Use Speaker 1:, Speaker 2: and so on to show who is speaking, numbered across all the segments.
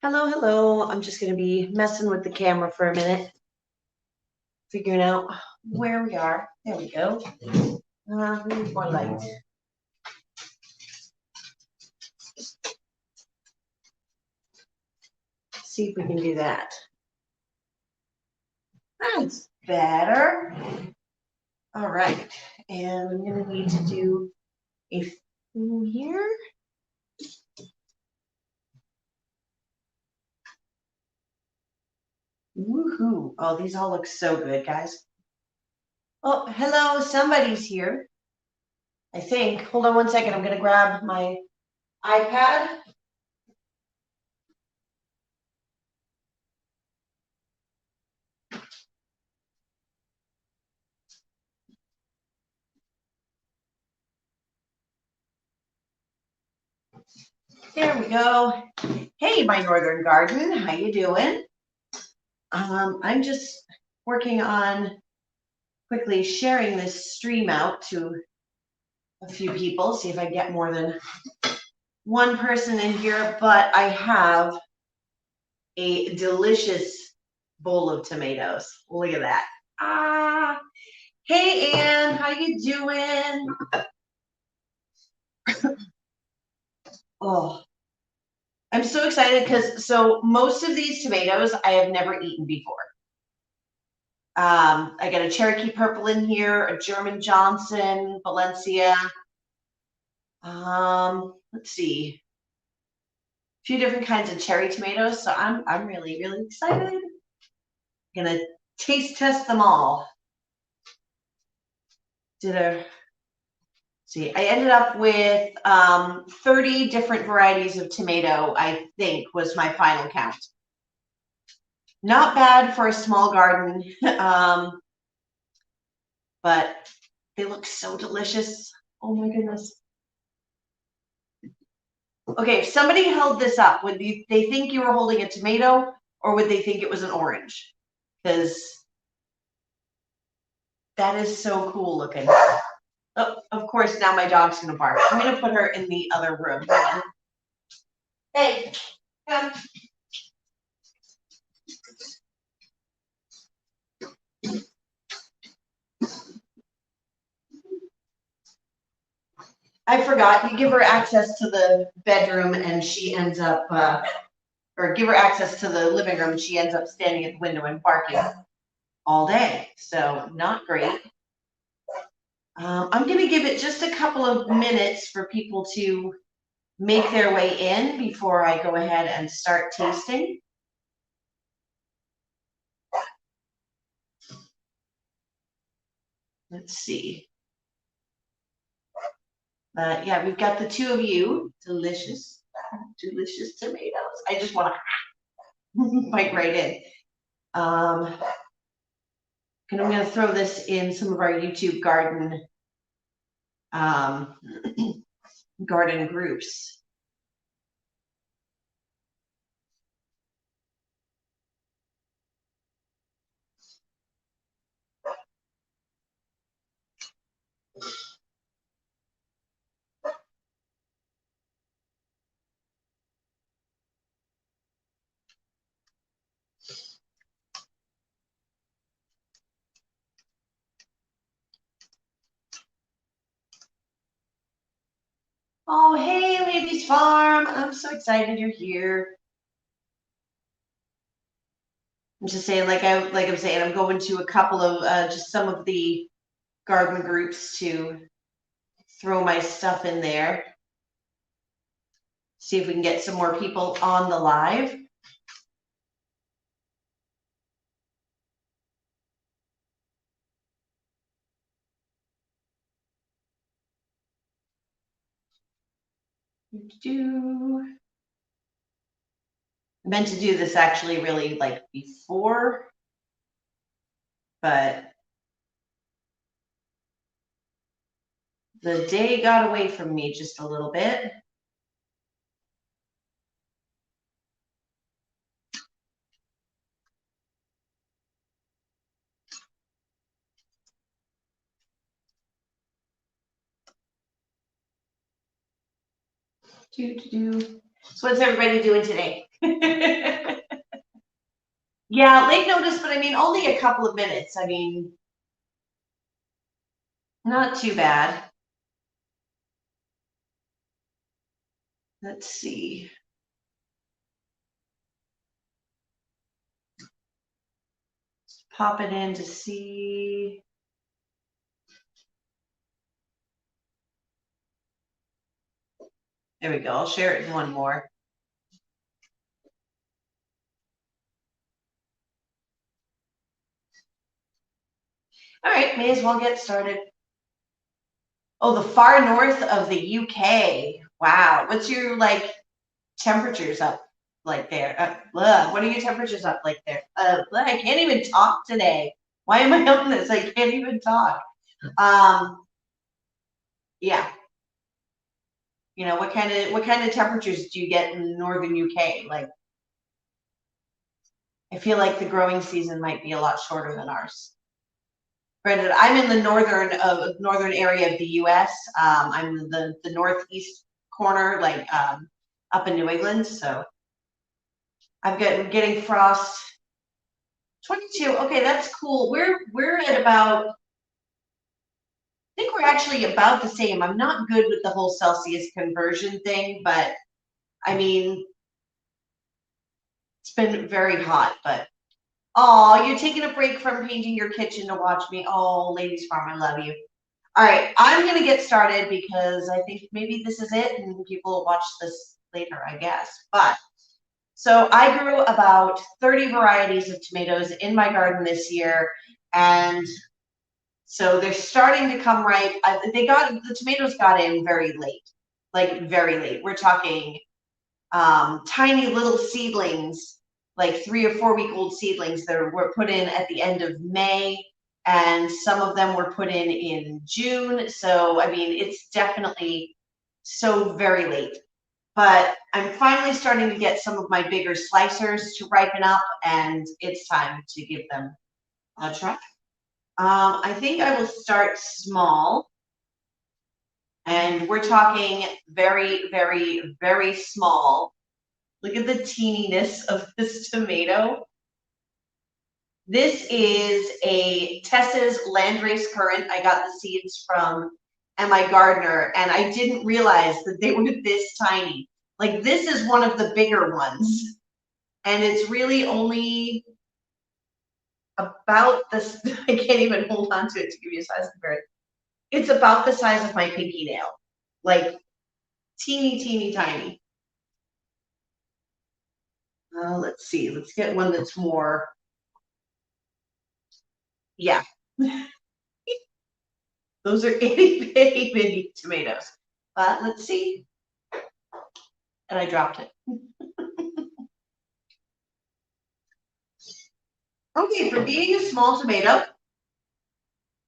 Speaker 1: Hello, hello. I'm just going to be messing with the camera for a minute, figuring out where we are. There we go. We need more light. See if we can do that. That's better. All right. And I'm going to need to do a thing here. Woohoo. Oh, these all look so good, guys. Oh, hello. Somebody's here. I think. Hold on one second. I'm going to grab my iPad. There we go. Hey, my northern garden. How you doing? I'm just working on quickly sharing this stream out to a few people, see if I get more than one person in here, but I have a delicious bowl of tomatoes. Look at that. Ah, hey Ann, how you doing? Oh, I'm so excited because most of these tomatoes I have never eaten before. I got a Cherokee Purple in here, a German Johnson, Valencia. Let's see, a few different kinds of cherry tomatoes. So I'm really excited. Gonna taste test them all. See, I ended up with 30 different varieties of tomato, I think was my final count. Not bad for a small garden, but they look so delicious. Oh my goodness. Okay, if somebody held this up, would they think you were holding a tomato or would they think it was an orange? Because that is so cool looking. Oh, of course, now my dog's going to bark. I'm going to put her in the other room. Hey, come. I forgot. You give her access to the bedroom and she ends up, or give her access to the living room and she ends up standing at the window and barking all day. So not great. I'm going to give it just a couple of minutes for people to make their way in before I go ahead and start tasting. Let's see. Yeah, we've got the two of you. Delicious tomatoes. I just want to bite right in. And I'm going to throw this in some of our YouTube garden garden groups. Oh, hey, Ladies Farm. I'm so excited you're here. I'm just saying, like I'm saying, I'm going to a couple of just some of the garden groups to throw my stuff in there. See if we can get some more people on the live. I meant to do this actually really like before, but the day got away from me just a little bit. So what's everybody doing today? Yeah, late notice, but I mean, only a couple of minutes. I mean, not too bad. Let's see. Pop it in to see. There we go. I'll share it in one more. All right, may as well get started. Oh, the far north of the UK. Wow. What's your temperatures up like there? What are your temperatures up like there? I can't even talk today. Why am I on this? I can't even talk. Yeah. You know, what kind of temperatures do you get in northern UK? Like, I feel like the growing season might be a lot shorter than ours. Granted, I'm in the northern area of the U.S. I'm the northeast corner, up in New England. So I'm getting frost. 22. Okay, that's cool. We're at about. I think we're actually about the same. I'm not good with the whole Celsius conversion thing, but I mean, it's been very hot. But oh, you're taking a break from painting your kitchen to watch me. Oh, Ladies Farm, I love you. All right, I'm going to get started because I think maybe this is it and people will watch this later, I guess. But so I grew about 30 varieties of tomatoes in my garden this year, and so they're starting to come ripe. The tomatoes got in very late, like very late. We're talking tiny little seedlings, like 3 or 4 week old seedlings that were put in at the end of May, and some of them were put in June. So I mean, it's definitely so very late. But I'm finally starting to get some of my bigger slicers to ripen up, and it's time to give them a try. I think I will start small, and we're talking very, very, very small. Look at the teeniness of this tomato. This is a Tess's Landrace Currant. I got the seeds from M.I. Gardner, and I didn't realize that they were this tiny. Like, this is one of the bigger ones, and it's really only about this. I can't even hold on to it to give you a size comparison. It's about the size of my pinky nail, like teeny, teeny, tiny. Let's see. Let's get one that's more. Yeah. Those are itty bitty bitty tomatoes. But let's see. And I dropped it. Okay, for being a small tomato,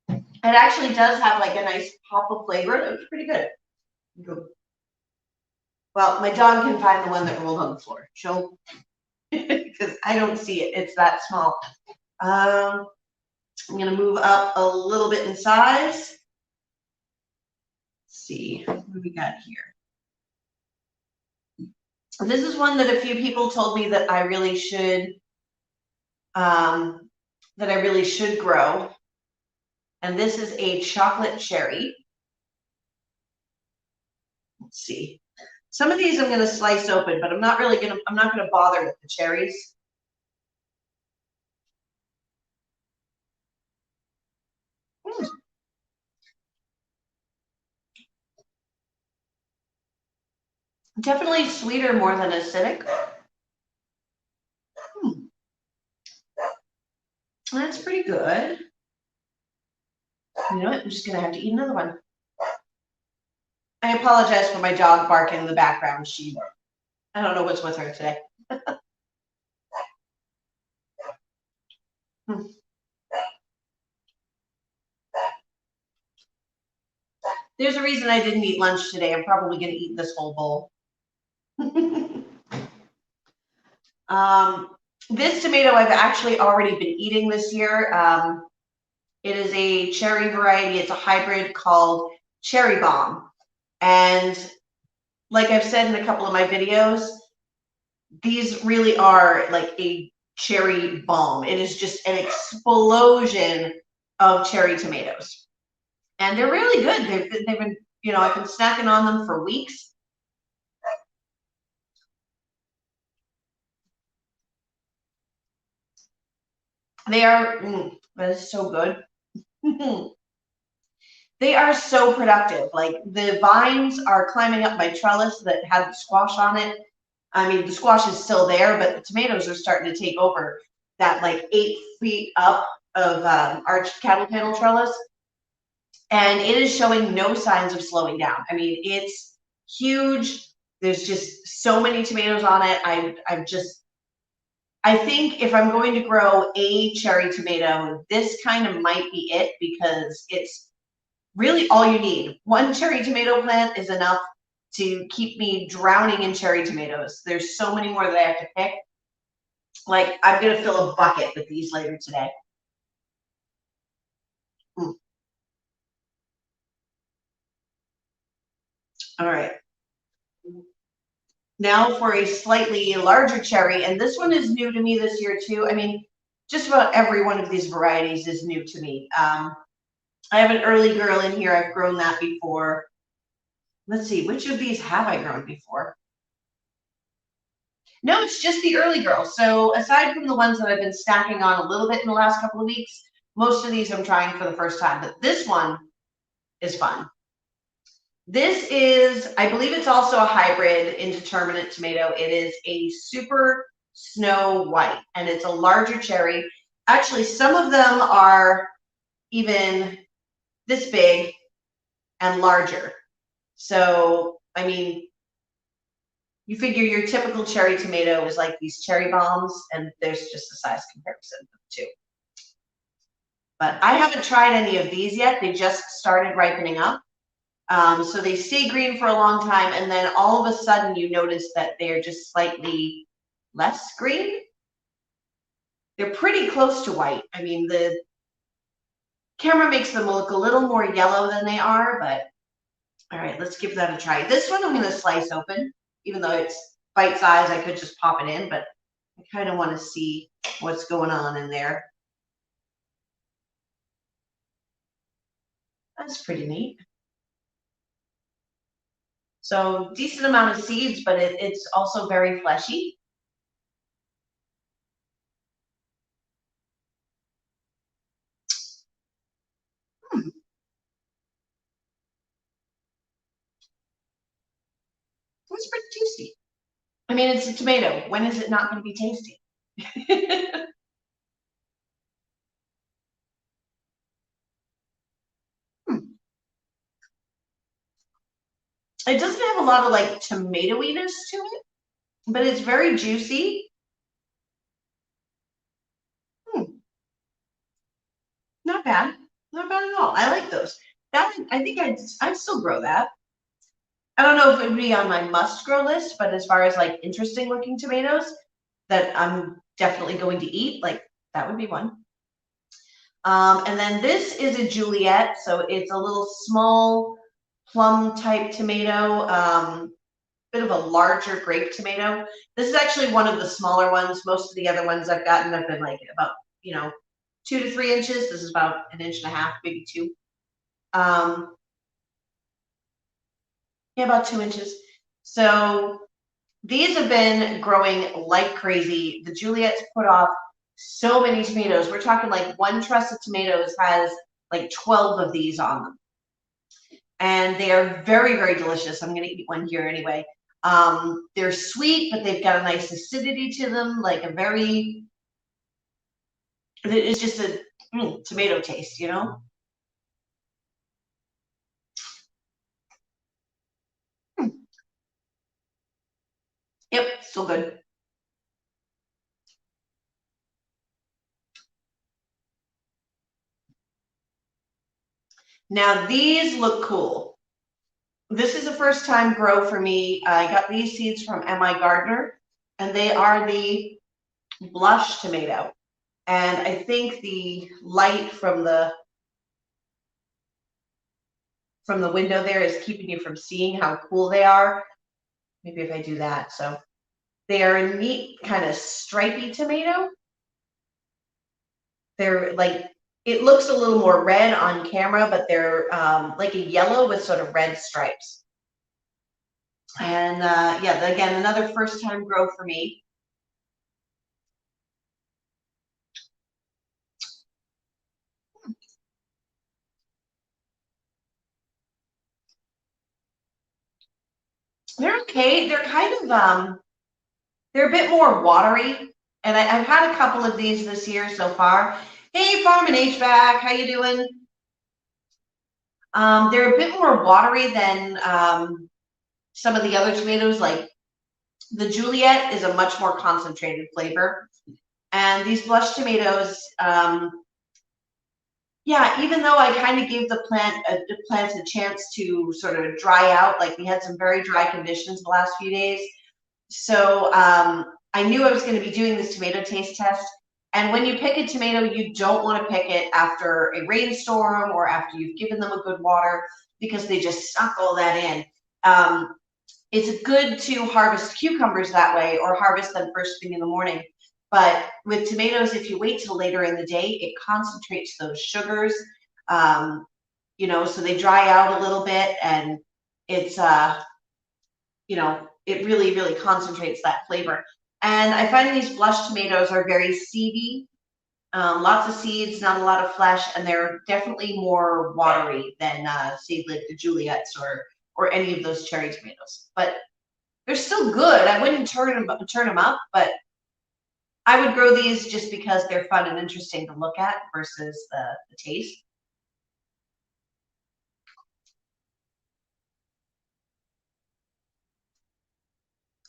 Speaker 1: it actually does have like a nice pop of flavor. It was pretty good. Well, my dog can find the one that rolled on the floor. She'll, because I don't see it. It's that small. I'm going to move up a little bit in size. Let's see what we got here. This is one that a few people told me that I really should grow. And this is a chocolate cherry. Let's see. Some of these I'm going to slice open, but I'm not going to bother with the cherries. Definitely sweeter more than acidic. That's pretty good. You know what? I'm just going to have to eat another one. I apologize for my dog barking in the background. I don't know what's with her today. There's a reason I didn't eat lunch today. I'm probably going to eat this whole bowl. This tomato I've actually already been eating this year. It is a cherry variety. It's a hybrid called Cherry Bomb. And like I've said in a couple of my videos, these really are like a cherry bomb. It is just an explosion of cherry tomatoes. And they're really good. They've been, you know, I've been snacking on them for weeks. They are, that is so good. They are so productive. Like the vines are climbing up my trellis that had the squash on it. I mean, the squash is still there, but the tomatoes are starting to take over that like 8 feet up of arched cattle panel trellis. And it is showing no signs of slowing down. I mean, it's huge. There's just so many tomatoes on it. I think if I'm going to grow a cherry tomato, this kind of might be it because it's really all you need. One cherry tomato plant is enough to keep me drowning in cherry tomatoes. There's so many more that I have to pick. Like I'm gonna fill a bucket with these later today. All right. Now for a slightly larger cherry, and this one is new to me this year too. I mean, just about every one of these varieties is new to me. I have an early girl in here. I've grown that before. Let's see, which of these have I grown before? No, it's just the early girl. So aside from the ones that I've been stacking on a little bit in the last couple of weeks, most of these I'm trying for the first time, but this one is fun. This is, I believe it's also a hybrid indeterminate tomato. It is a super snow white, and it's a larger cherry. Actually, some of them are even this big and larger. So, I mean, you figure your typical cherry tomato is like these cherry bombs, and there's just a size comparison of the two. But I haven't tried any of these yet. They just started ripening up. So they stay green for a long time, and then all of a sudden you notice that they're just slightly less green. They're pretty close to white. I mean, the camera makes them look a little more yellow than they are, but all right, let's give that a try. This one I'm going to slice open, even though it's bite size. I could just pop it in, but I kind of want to see what's going on in there. That's pretty neat. So decent amount of seeds, but it's also very fleshy. It's pretty tasty. I mean, it's a tomato. When is it not going to be tasty? It doesn't have a lot of like tomatoiness to it, but it's very juicy. Not bad. Not bad at all. I like those. That I think I'd still grow that. I don't know if it would be on my must grow list, but as far as like interesting looking tomatoes that I'm definitely going to eat, like that would be one. And then this is a Juliet, so it's a little small plum type tomato, bit of a larger grape tomato. This is actually one of the smaller ones. Most of the other ones I've gotten have been like about, 2 to 3 inches. This is about 1.5 inches, maybe 2. Yeah, about 2 inches. So these have been growing like crazy. The Juliet's put off so many tomatoes. We're talking like one truss of tomatoes has like 12 of these on them. And they are very, very delicious. I'm going to eat one here anyway. They're sweet, but they've got a nice acidity to them, like a very, it's just a tomato taste, Yep, still good. Now these look cool. This is a first time grow for me. I got these seeds from M.I. Gardner, and they are the blush tomato. And I think the light from the window there is keeping you from seeing how cool they are. Maybe if I do that. So They're a neat kind of stripy tomato. They're like, it looks a little more red on camera, but they're like a yellow with sort of red stripes. And yeah, again, another first time grow for me. They're okay. They're kind of, they're a bit more watery. And I've had a couple of these this year so far. Hey, Farm and HVAC, how you doing? They're a bit more watery than some of the other tomatoes. Like the Juliet is a much more concentrated flavor. And these blush tomatoes, yeah, even though I kind of gave the plants a chance to sort of dry out, like we had some very dry conditions the last few days. So I knew I was going to be doing this tomato taste test. And when you pick a tomato, you don't want to pick it after a rainstorm or after you've given them a good water, because they just suck all that in. It's good to harvest cucumbers that way, or harvest them first thing in the morning. But with tomatoes, if you wait till later in the day, it concentrates those sugars, you know, so they dry out a little bit, and it's, you know, it really, really concentrates that flavor. And I find these blush tomatoes are very seedy, lots of seeds, not a lot of flesh, and they're definitely more watery than say like the Juliets or any of those cherry tomatoes. But they're still good. I wouldn't turn them up, but I would grow these just because they're fun and interesting to look at versus the taste.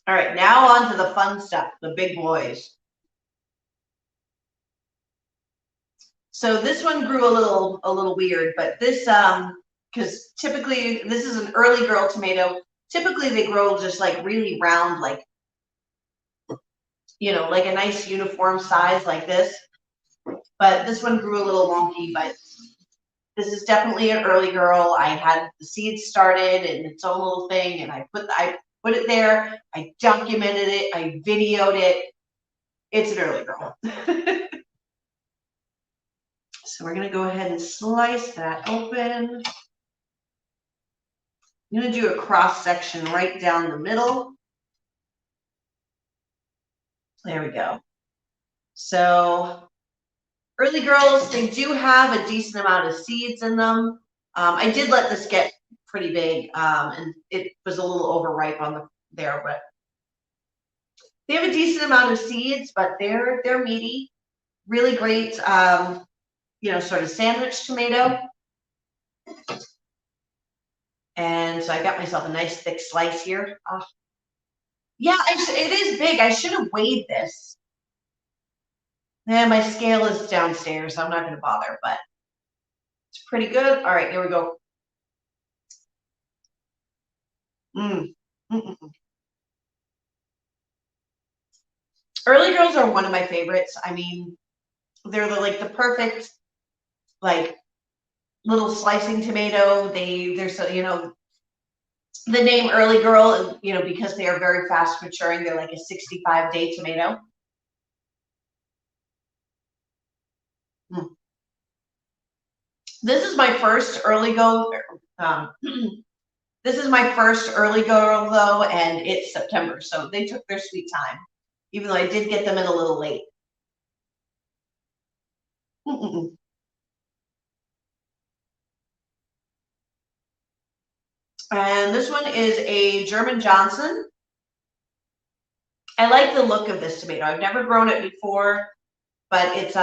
Speaker 1: All right, now on to the fun stuff, the big boys. So this one grew a little weird, but this because typically this is an early girl tomato. Typically they grow just like really round, like, you know, like a nice uniform size like this. But this one grew a little wonky, but this is definitely an early girl. I had the seeds started in its own little thing, and I put it there. I documented it. I videoed it. It's an early girl. So we're gonna go ahead and slice that open. I'm gonna do a cross section right down the middle. There we go. So early girls, they do have a decent amount of seeds in them. I did let this get pretty big, and it was a little overripe on there, but they have a decent amount of seeds, but they're meaty, really great, you know, sort of sandwich tomato. And so I got myself a nice thick slice here. Oh. Yeah, it is big. I should have weighed this. And my scale is downstairs, so I'm not going to bother, but it's pretty good. All right, here we go. Mm. Mm-mm. Early girls are one of my favorites. I mean, they're like the perfect, like, little slicing tomato. They're so, you know, the name early girl, you know, because they are very fast maturing. They're like a 65-day tomato. Mm. This is my first early go. This is my first early girl though, and it's September, so they took their sweet time, even though I did get them in a little late. Mm-mm. And this one is a German Johnson. I like the look of this tomato. I've never grown it before, but it's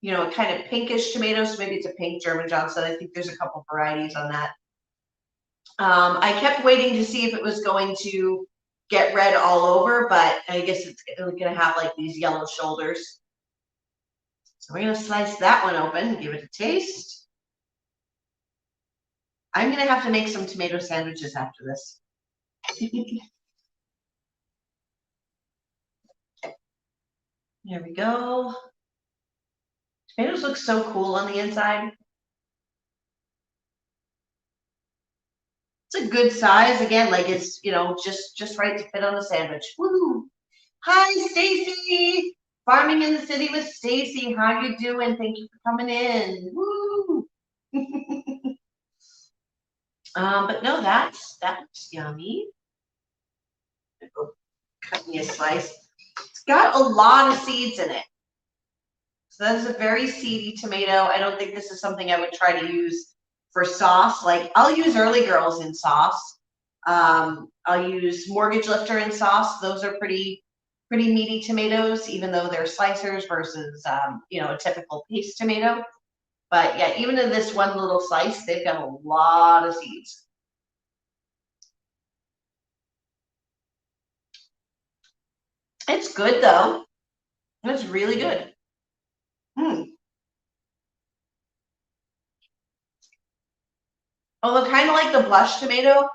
Speaker 1: you know, a kind of pinkish tomato, so maybe it's a pink German Johnson. I think there's a couple varieties on that. I kept waiting to see if it was going to get red all over, but I guess it's going to have like these yellow shoulders. So we're going to slice that one open and give it a taste. I'm going to have to make some tomato sandwiches after this. There we go. Tomatoes look so cool on the inside. It's a good size. Again, like it's, you know, just right to fit on a sandwich. Woo! Hi, Stacy. Farming in the City with Stacy. How you doing? Thank you for coming in. Woo! But no, that looks yummy. Cut me a slice. It's got a lot of seeds in it. So that is a very seedy tomato. I don't think this is something I would try to use for sauce. Like I'll use Early Girls in sauce. I'll use Mortgage Lifter in sauce. Those are pretty meaty tomatoes, even though they're slicers versus a typical paste tomato. But yeah, even in this one little slice, they've got a lot of seeds. It's good though. It's really good. Although kind of like the blush tomato,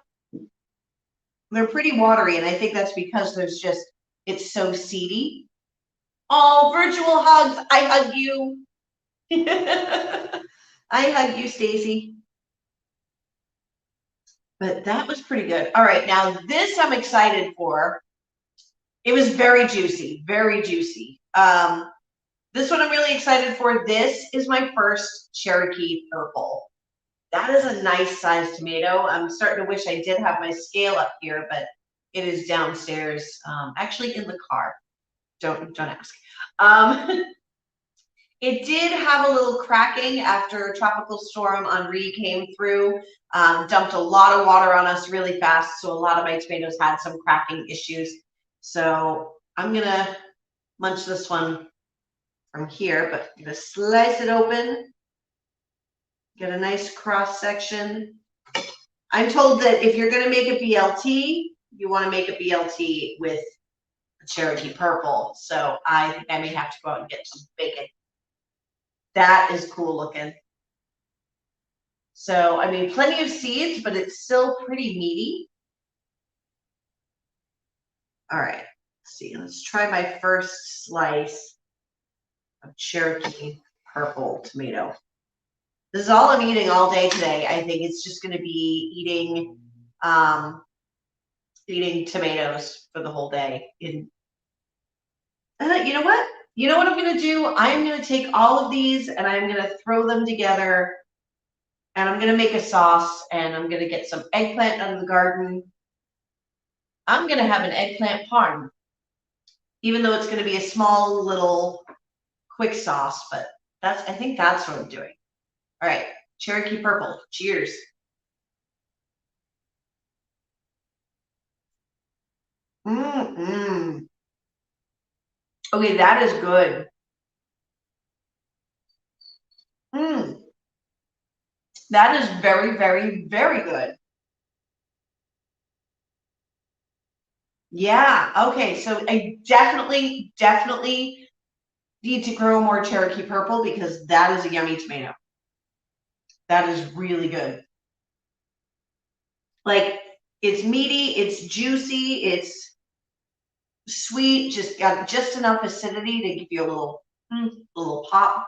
Speaker 1: they're pretty watery, and I think that's because it's so seedy. Oh, virtual hugs. I hug you. I hug you, Stacy. But that was pretty good. All right, now this I'm excited for. It was very juicy, very juicy. This one I'm really excited for. This is my first Cherokee Purple. That is a nice sized tomato. I'm starting to wish I did have my scale up here, but it is downstairs, actually in the car. Don't ask. It did have a little cracking after Tropical Storm Henri came through, dumped a lot of water on us really fast, so a lot of my tomatoes had some cracking issues. So I'm gonna munch this one from here, but I'm gonna slice it open, get a nice cross section. I'm told that if you're gonna make a BLT, you wanna make a BLT with Cherokee Purple. So I think I may have to go out and get some bacon. That is cool looking. So, I mean, plenty of seeds, but it's still pretty meaty. All right, let's see. Let's try my first slice of Cherokee Purple tomato. This is all I'm eating all day today. I think it's just going to be eating tomatoes for the whole day. You know what? You know what I'm going to do? I'm going to take all of these and I'm going to throw them together, and I'm going to make a sauce, and I'm going to get some eggplant out of the garden. I'm going to have an eggplant parm, even though it's going to be a small little quick sauce, but I think that's what I'm doing. All right, Cherokee Purple, cheers. Mm-mm. Okay, that is good. Mm. That is very, very, very good. Yeah, okay, so I definitely need to grow more Cherokee Purple because that is a yummy tomato. That is really good. Like, it's meaty, it's juicy, it's sweet, just got just enough acidity to give you a little pop.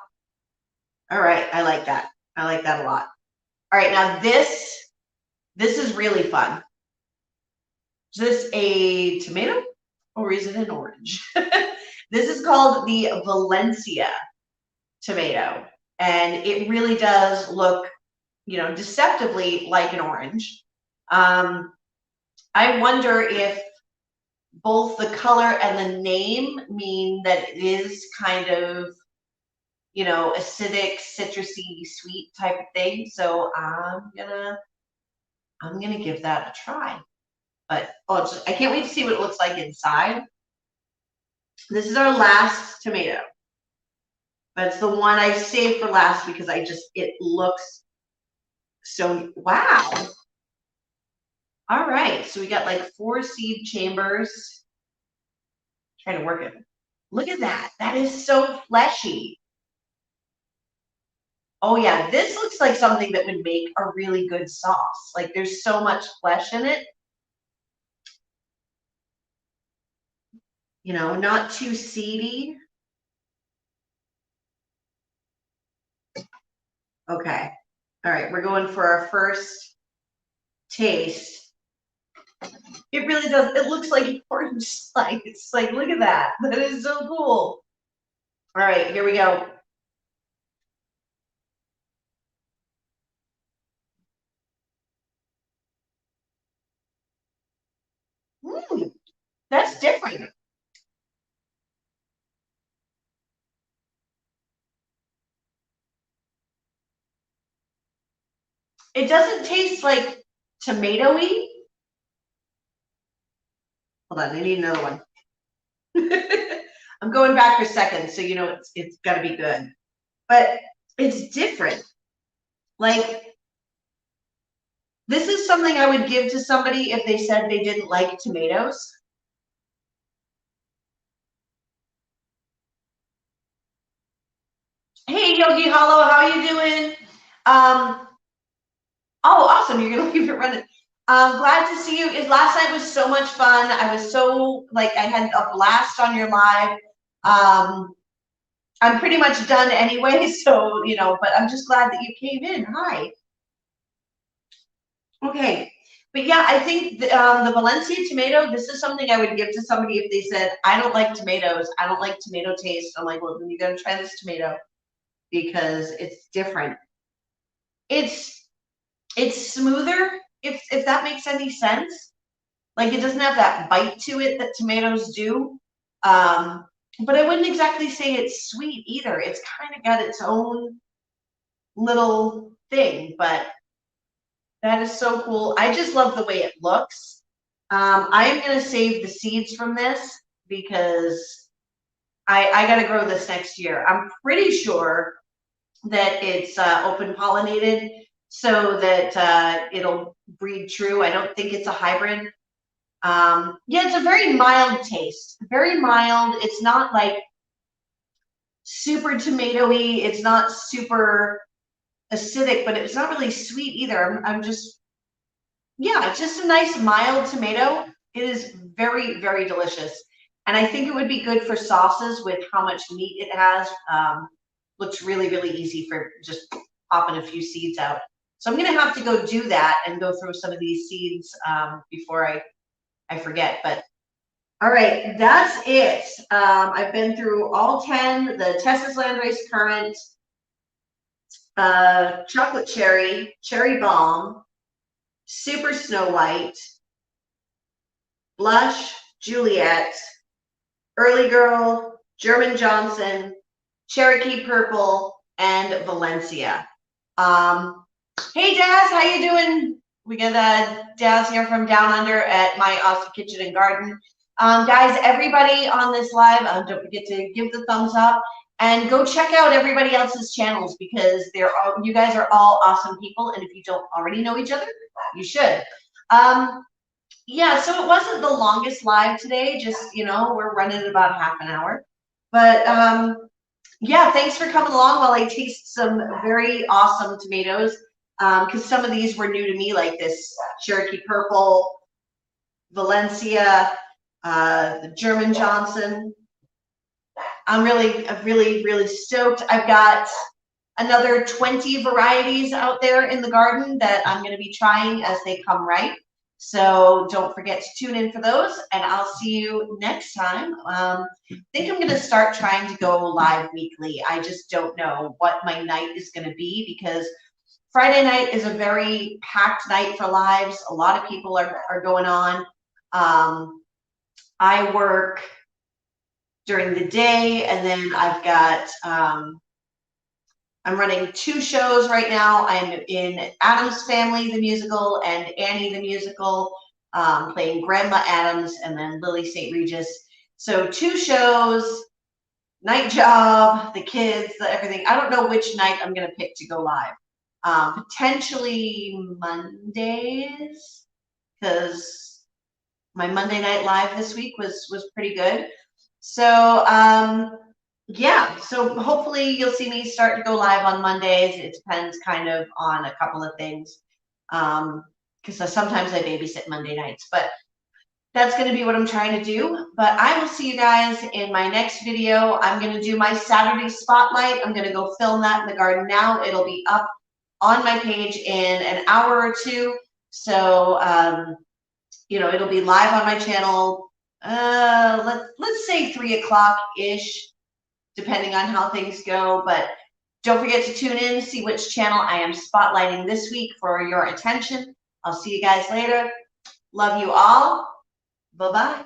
Speaker 1: All right, I like that. I like that a lot. All right, now this is really fun. Is this a tomato or is it an orange? This is called the Valencia Tomato, and it really does look, deceptively like an orange. I wonder if both the color and the name mean that it is kind of, acidic, citrusy, sweet type of thing. So I'm gonna give that a try. But I can't wait to see what it looks like inside. This is our last tomato, but it's the one I saved for last because it looks so, wow. All right, so we got like 4 seed chambers. Trying to work it. Look at that. That is so fleshy. Oh yeah, this looks like something that would make a really good sauce. Like there's so much flesh in it. Not too seedy. Okay. All right, we're going for our first taste. It really does. It looks like orange slice. Like, look at that. That is so cool. All right, here we go. That's different. It doesn't taste like tomatoey. Hold on, I need another one. I'm going back for seconds, so you know it's gotta be good. But it's different. Like, this is something I would give to somebody if they said they didn't like tomatoes. Hey, Yogi Hollow, how you doing? Oh, awesome! You're gonna leave it running. Glad to see you. Last night was so much fun. I was so like I had a blast on your live. I'm pretty much done anyway, so you know. But I'm just glad that you came in. Hi. Okay. But yeah, I think the Valencia tomato, this is something I would give to somebody if they said, I don't like tomatoes. I don't like tomato taste. I'm like, well, then you got to try this tomato because it's different. It's smoother, if that makes any sense. Like, it doesn't have that bite to it that tomatoes do. Um, but I wouldn't exactly say it's sweet either. It's kind of got its own little thing, but that is so cool. I just love the way it looks. I am going to save the seeds from this because I got to grow this next year. I'm pretty sure that it's open pollinated so that it'll breed true. I don't think it's a hybrid. Yeah, it's a very mild taste. Very mild. It's not like super tomatoey. It's not super acidic, but it's not really sweet either. I'm just, yeah, it's just a nice mild tomato. It is very, very delicious. And I think it would be good for sauces with how much meat it has. Looks really, really easy for just popping a few seeds out. So I'm going to have to go do that and go through some of these seeds before I forget. But all right, that's it. I've been through all 10, the Texas Landrace Currant, Chocolate Cherry, Cherry Bomb, Super Snow White, Blush, Juliet, Early Girl, German Johnson, Cherokee Purple, and Valencia. Hey Daz, how you doing? We got Daz here from Down Under at my awesome kitchen and garden. Guys, everybody on this live, don't forget to give the thumbs up and go check out everybody else's channels because you guys are all awesome people, and if you don't already know each other, you should. Yeah, so it wasn't the longest live today, just, you know, we're running about half an hour. But yeah, thanks for coming along while I taste some very awesome tomatoes. Because some of these were new to me, like this Cherokee Purple, Valencia, the German Johnson. I'm really stoked. I've got another 20 varieties out there in the garden that I'm going to be trying as they come ripe. So don't forget to tune in for those, and I'll see you next time. I think I'm going to start trying to go live weekly. I just don't know what my night is going to be because Friday night is a very packed night for lives. A lot of people are going on. I work during the day, and then I've got I'm running 2 shows right now. I'm in Addams Family, the musical, and Annie, the musical, playing Grandma Addams and then Lily St. Regis. So 2 shows, night job, the kids, everything. I don't know which night I'm going to pick to go live. Potentially Mondays, because my Monday night live this week was pretty good. So yeah, so hopefully you'll see me start to go live on Mondays. It depends kind of on a couple of things, because sometimes I babysit Monday nights, but that's going to be what I'm trying to do. But I will see you guys in my next video. I'm going to do my Saturday spotlight. I'm going to go film that in the garden now. It'll be up on my page in an hour or 2. So it'll be live on my channel. Let's say 3 o'clock ish, depending on how things go. But don't forget to tune in, see which channel I am spotlighting this week for your attention. I'll see you guys later. Love you all. Bye-bye.